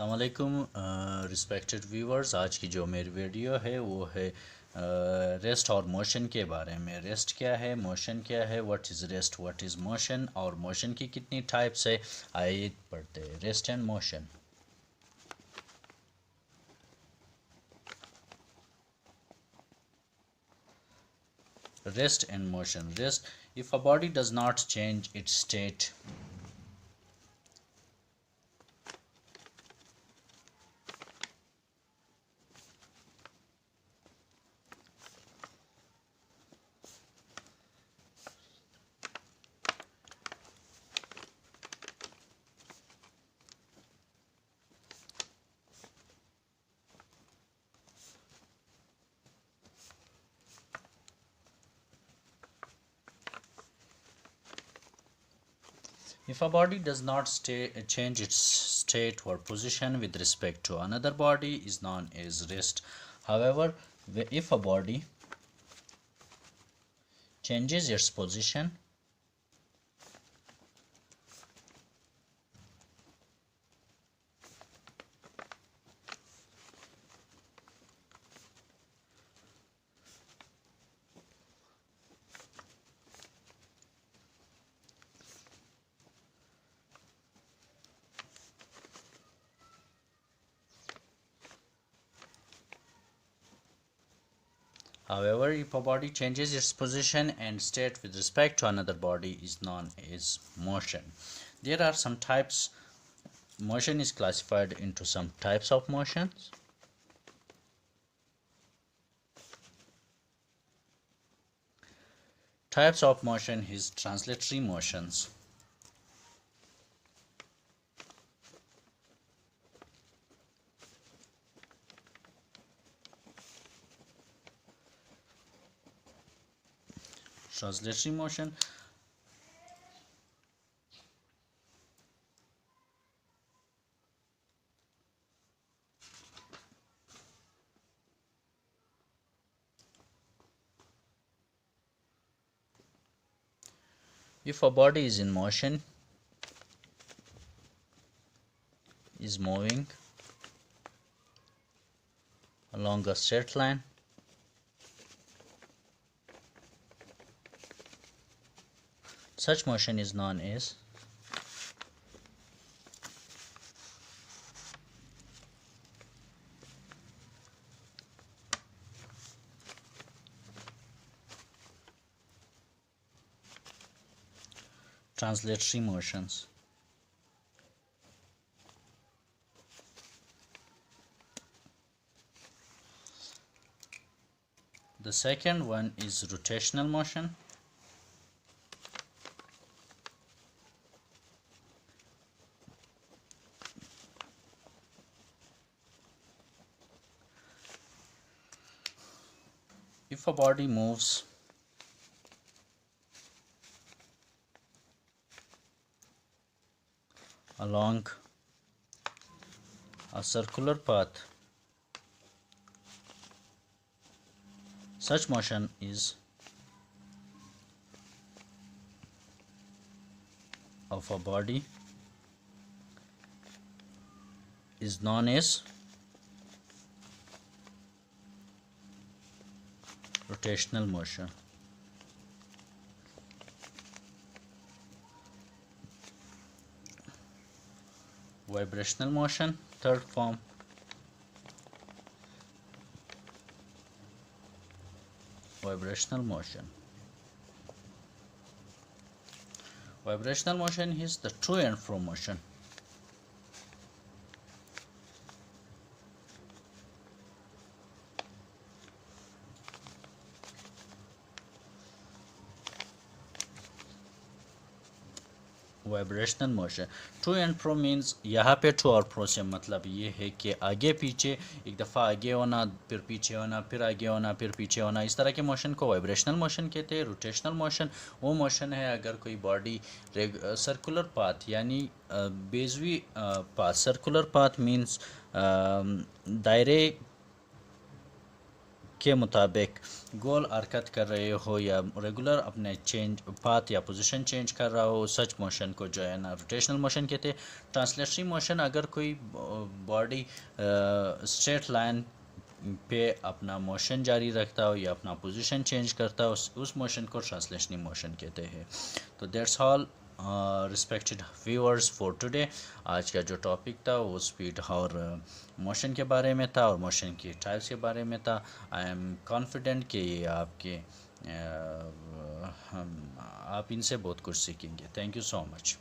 अस्सलाम वालेकुम respected viewers. आज की जो मेरी वीडियो है वो है रेस्ट और मोशन के बारे में। रेस्ट क्या है, मोशन क्या है, what is rest, what is motion, और मोशन की कितनी टाइप्स है, आइए पढ़ते हैं। Rest and motion. Rest and motion. Rest, if a body does not change its state, if a body does not change its state or position with respect to another body is known as rest. However, if a body changes its position However, if a body changes its position and state with respect to another body is known as motion. There are some types. Motion is classified into some types of motions. Types of motion is translatory motions. Translatory motion. If a body is in motion, is moving along a straight line, such motion is known as translatory motions. The second one is rotational motion. If a body moves along a circular path, such motion is of a body is known as rotational motion. Vibrational motion, third form. Vibrational motion. Vibrational motion is the to and fro motion. Vibrational motion to and fro means यहाँ पे to और फ्रो से मतलब ये है कि आगे पीछे, एक दफ़ा आगे होना फिर पीछे होना, फिर आगे होना फिर पीछे होना, इस तरह के मोशन को वाइब्रेशनल मोशन कहते हैं। रोटेशनल मोशन वो मोशन है अगर कोई बॉडी सर्कुलर पाथ यानी बेजवी पाथ, सर्कुलर पाथ मीन्स दायरे के मुताबिक गोल हरकत कर रहे हो या रेगुलर अपने चेंज पाथ या पोजीशन चेंज कर रहा हो, सच मोशन को जो है ना रोटेशनल मोशन कहते हैं। ट्रांसलेटरी मोशन, अगर कोई बॉडी स्ट्रेट लाइन पे अपना मोशन जारी रखता हो या अपना पोजीशन चेंज करता हो, उस मोशन को ट्रांसलेशनल मोशन कहते हैं। तो that's all respected viewers for today. आज का जो टॉपिक था वो स्पीड और मोशन के बारे में था और मोशन की टाइप्स के बारे में था। आई एम कॉन्फिडेंट कि ये आपके आप इनसे बहुत कुछ सीखेंगे। Thank you so much.